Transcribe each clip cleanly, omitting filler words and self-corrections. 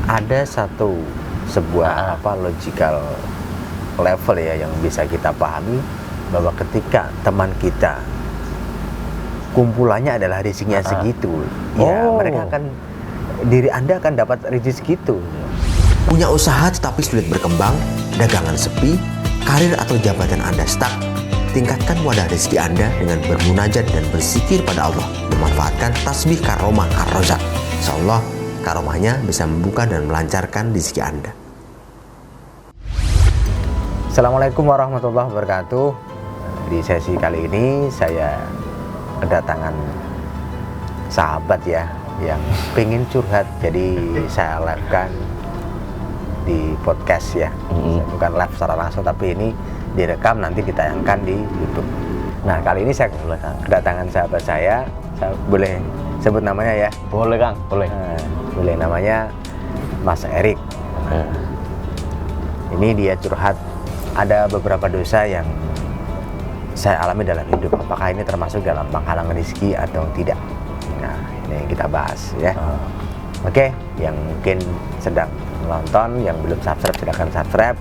ada sebuah logical level ya yang bisa kita pahami, bahwa ketika teman kita kumpulannya adalah rezekinya segitu, ya mereka akan, diri Anda akan dapat rezeki segitu. Punya usaha tetapi sulit berkembang, dagangan sepi, karir atau jabatan Anda stuck? Tingkatkan wadah rezeki Anda dengan bermunajat dan berzikir pada Allah, memanfaatkan tasbih karomah ar-rozak. Insyaallah karomahnya bisa membuka dan melancarkan rezeki Anda. Assalamualaikum warahmatullahi wabarakatuh. Di sesi kali ini saya kedatangan sahabat ya yang pengen curhat, jadi saya live-kan di podcast ya. Bukan live secara langsung, tapi ini direkam nanti ditayangkan di YouTube. Nah, kali ini saya kedatangan sahabat saya boleh sebut namanya ya? Boleh Kang, boleh. Boleh, namanya Mas Erik. Ini dia curhat, ada beberapa dosa yang saya alami dalam hidup. Apakah ini termasuk dalam penghalang rezeki atau tidak? Nah, ini yang kita bahas ya. Oke, yang mungkin sedang menonton, yang belum subscribe silahkan subscribe.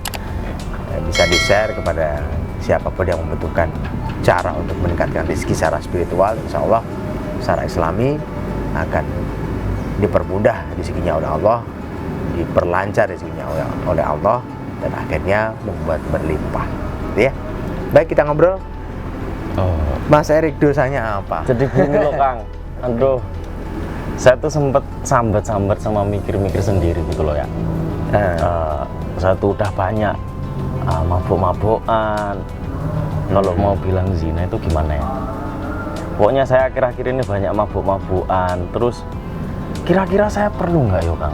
Bisa di-share kepada siapapun yang membutuhkan cara untuk meningkatkan rezeki secara spiritual. Insya Allah secara islami akan dipermudah rezekinya oleh Allah, diperlancar rezekinya oleh Allah, dan akhirnya membuat berlimpah. Ya, baik, kita ngobrol. Mas Erik, dosanya apa? Jadi gini loh Kang, aduh, saya tuh sempet sambat-sambat sama mikir-mikir sendiri gitu loh ya. Saya tuh udah banyak mabuk-mabukan. Kalau mau bilang zina itu gimana ya? Pokoknya saya akhir-akhir ini banyak mabuk-mabukan. Terus kira-kira saya perlu nggak yo Kang?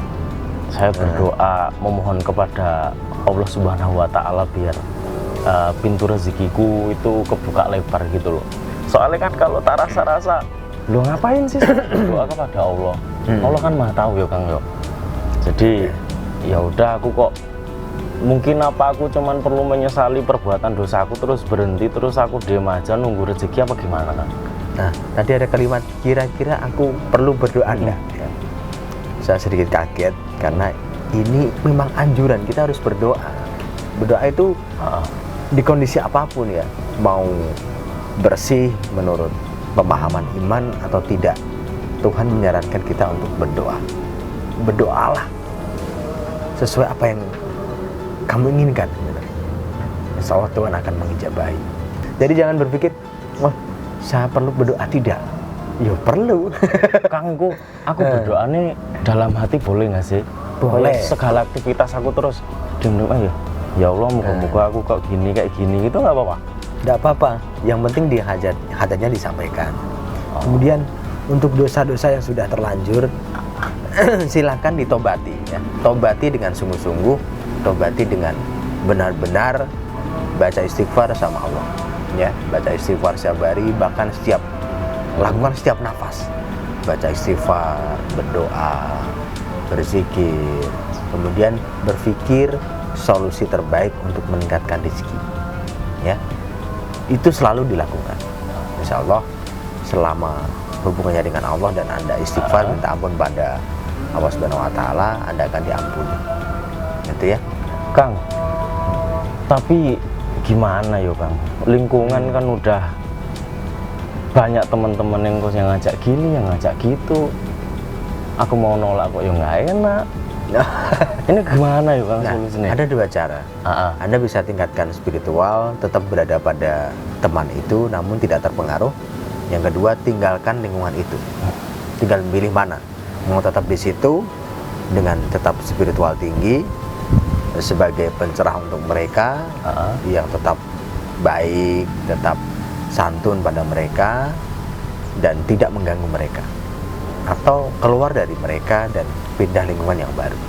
Saya berdoa memohon kepada Allah Subhanahu Wa Taala biar pintu rezekiku itu kebuka lebar gitu loh. Soalnya kan kalau tak rasa-rasa, lo ngapain sih saya berdoa kepada Allah? Allah kan Maha tahu yo Kang yo. Jadi ya udah, aku kok mungkin apa aku cuman perlu menyesali perbuatan dosaku terus berhenti, terus aku diam aja nunggu rezeki, apa gimana Kang? Nah, tadi ada kalimat kira-kira aku perlu berdoa enggak? Ya. Saya sedikit kaget karena ini memang anjuran kita harus berdoa. Berdoa itu di kondisi apapun ya, mau bersih menurut pemahaman iman atau tidak, Tuhan menyarankan kita untuk berdoa. Berdoalah sesuai apa yang kamu inginkan. Insya Allah Tuhan akan mengijabahi. Jadi jangan berpikir, wah saya perlu berdoa, tidak. Ya perlu. Kang, aku berdoa nih dalam hati boleh nggak sih? Boleh. Segala aktivitas aku terus diam-diam aja. Ya Allah, moga-moga aku kok gini kayak gini gitu, nggak apa-apa? Nggak apa-apa. Yang penting di hajatnya disampaikan. Kemudian untuk dosa-dosa yang sudah terlanjur silakan ditobati ya. Tobati dengan sungguh-sungguh, tobati dengan benar-benar baca istighfar sama Allah ya. Baca istighfar setiap hari, bahkan lakukan setiap nafas. Baca istighfar, berdoa, berzikir, kemudian berpikir solusi terbaik untuk meningkatkan rezeki ya. Itu selalu dilakukan. Insya Allah selama hubungannya dengan Allah dan Anda istighfar, minta ampun pada Allah Subhanahu Wa Taala, Anda akan diampuni. Gitu ya Kang. Tapi gimana yo Kang, lingkungan kan udah banyak teman-teman yang ngajak gini, yang ngajak gitu. Aku mau nolak kok ya nggak enak. Ini gimana yo Kang solusinya? Ada dua cara. Anda bisa tingkatkan spiritual, tetap berada pada teman itu namun tidak terpengaruh. Yang kedua, tinggalkan lingkungan itu. Tinggal memilih mana. Mau tetap di situ dengan tetap spiritual tinggi sebagai pencerah untuk mereka, yang tetap baik, tetap santun pada mereka dan tidak mengganggu mereka, atau keluar dari mereka dan pindah lingkungan yang baru.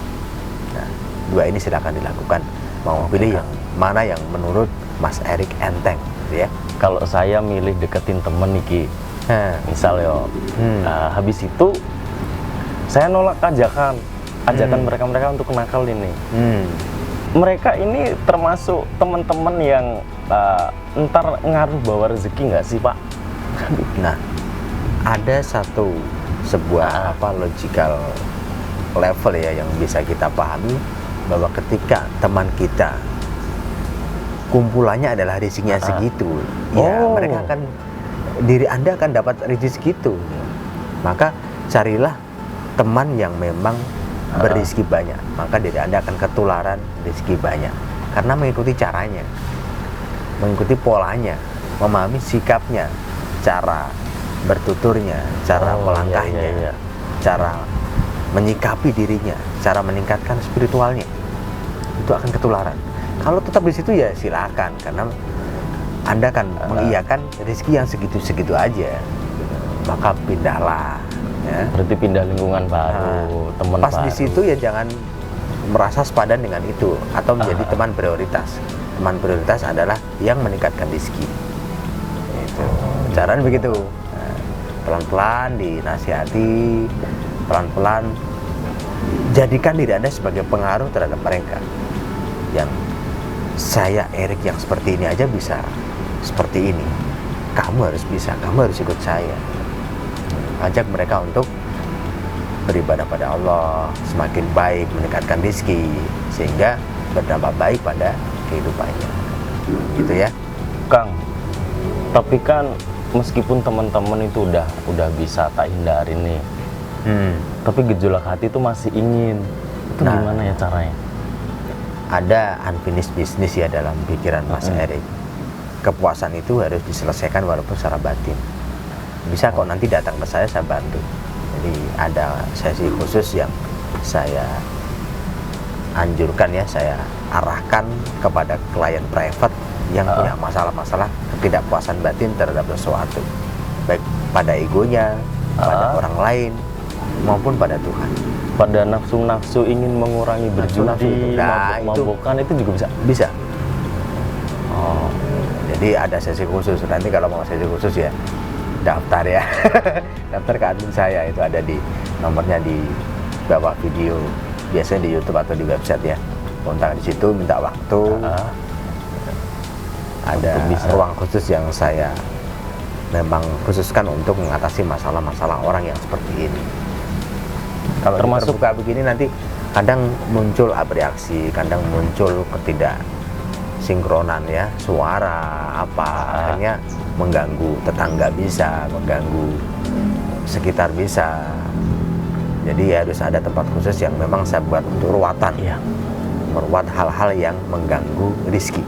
Nah, dua ini silakan dilakukan. Mau pilih yang mana yang menurut Mas Erik enteng gitu ya. Kalau saya milih deketin temen iki, misal yo, habis itu saya nolak ajakan mereka untuk nakal ini. Mereka ini termasuk teman-teman yang ntar ngaruh bawa rezeki nggak sih Pak? Nah, ada sebuah logical level ya yang bisa kita pahami bahwa ketika teman kita kumpulannya adalah rezekinya segitu, ya mereka akan, diri Anda akan dapat rezeki segitu. Maka carilah teman yang memang berizki banyak, maka diri Anda akan ketularan rezeki banyak karena mengikuti caranya, mengikuti polanya, memahami sikapnya, cara bertuturnya, cara melangkahnya, cara menyikapi dirinya, cara meningkatkan spiritualnya, itu akan ketularan. Kalau tetap di situ ya silakan, karena Anda akan mengiyakan rezeki yang segitu-segitu aja, maka pindahlah. Ya. Berarti pindah lingkungan baru, teman Pas baru. di situ ya jangan merasa sepadan dengan itu atau menjadi teman prioritas. Teman prioritas adalah yang meningkatkan rezeki. Itu. Caranya begitu. Nah, pelan-pelan dinasihati, pelan-pelan jadikan diri Anda sebagai pengaruh terhadap mereka. Yang saya Erik yang seperti ini aja bisa seperti ini. Kamu harus bisa, kamu harus ikut saya. Ajak mereka untuk beribadah pada Allah, semakin baik, meningkatkan rezeki, sehingga berdampak baik pada kehidupannya. Gitu ya, Kang. Tapi kan meskipun teman-teman itu udah bisa tak hindarin nih, tapi gejolak hati itu masih ingin. Itu gimana ya caranya? ada unfinished business ya dalam pikiran Mas Erik. Kepuasan itu harus diselesaikan walaupun secara batin. Bisa kok nanti datang ke saya bantu. Jadi ada sesi khusus yang saya anjurkan ya, saya arahkan kepada klien private yang punya masalah-masalah ketidakpuasan batin terhadap sesuatu, baik pada egonya, pada orang lain, maupun pada Tuhan. Pada nafsu-nafsu ingin mengurangi berjudi, Nah, mabuk-mabukan itu juga bisa? Bisa. Oh, jadi ada sesi khusus. Nanti kalau mau sesi khusus ya daftar ya. Daftar ke admin saya, itu ada di nomornya di bawah video. Biasanya di YouTube atau di website ya. Kontak di situ, minta waktu. Ada ruang khusus yang saya memang khususkan untuk mengatasi masalah-masalah orang yang seperti ini. Kalau Termasuk terbuka begini nanti kadang muncul bereaksi, kadang muncul ketidaksinkronan ya, suara apa, akhirnya mengganggu tetangga bisa, mengganggu sekitar bisa. Jadi harus ada tempat khusus yang memang saya buat untuk ruatan, meruat hal-hal yang mengganggu rizki.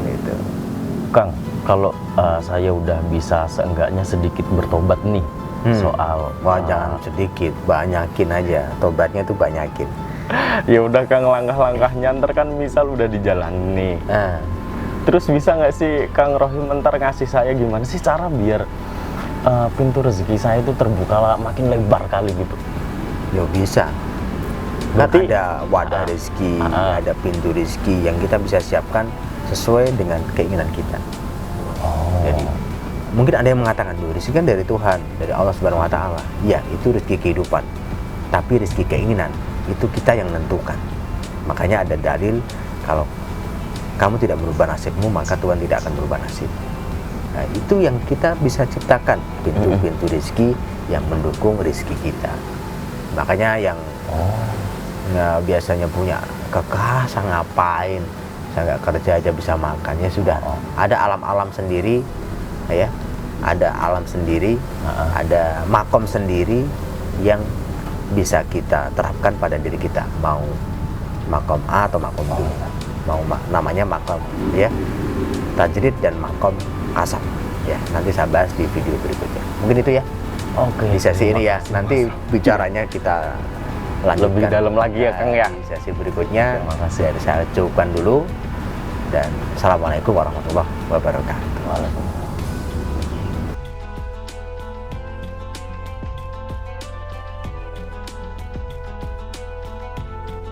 Gitu. Kang, kalau saya udah bisa seenggaknya sedikit bertobat nih soal jangan sedikit, banyakin aja, tobatnya tuh banyakin. Ya udah Kang, langkah-langkahnya ntar kan misal udah di jalan nih. Terus bisa nggak sih Kang Rohim ntar ngasih saya gimana sih cara biar pintu rezeki saya itu terbuka makin lebar kali gitu? Ya bisa. Berarti ada wadah rezeki, ada pintu rezeki yang kita bisa siapkan sesuai dengan keinginan kita. Jadi mungkin ada yang mengatakan, rezeki kan dari Tuhan, dari Allah Subhanahu Wa Taala. Ya, itu rezeki kehidupan. Tapi rezeki keinginan itu kita yang menentukan. Makanya ada dalil kalau kamu tidak merubah nasibmu, maka Tuhan tidak akan merubah nasib. Nah, itu yang kita bisa ciptakan, pintu-pintu rezeki yang mendukung rezeki kita. Makanya yang biasanya punya kekerasan, ngapain, saya nggak kerja aja bisa makan, ya sudah. Ada alam-alam sendiri, ya, ada alam sendiri, ada makom sendiri yang bisa kita terapkan pada diri kita, mau makom A atau makom B, mau namanya makom ya tajrid dan makom kasab ya. Nanti saya bahas di video berikutnya, mungkin itu ya. Di sesi ini ya, nanti bicaranya kita lanjutkan lebih dalam lagi ya Kang ya. Di sesi berikutnya. Terima kasih. Saya cukupkan dulu, dan assalamualaikum warahmatullahi wabarakatuh. Waalaikumsalam.